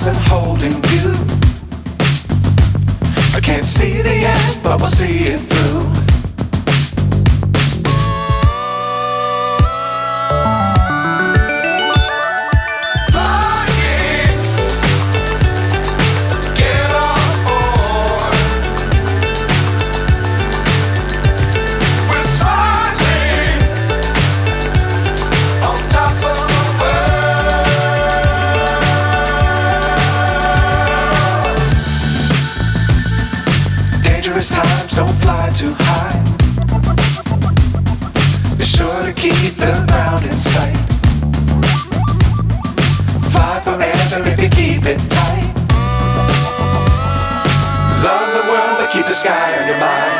stars and holding you. I can't see the end, but we'll see it through. Times don't fly too high. Be sure to keep the ground in sight. Fly forever if you keep it tight. Love the world but keep the sky on your mind.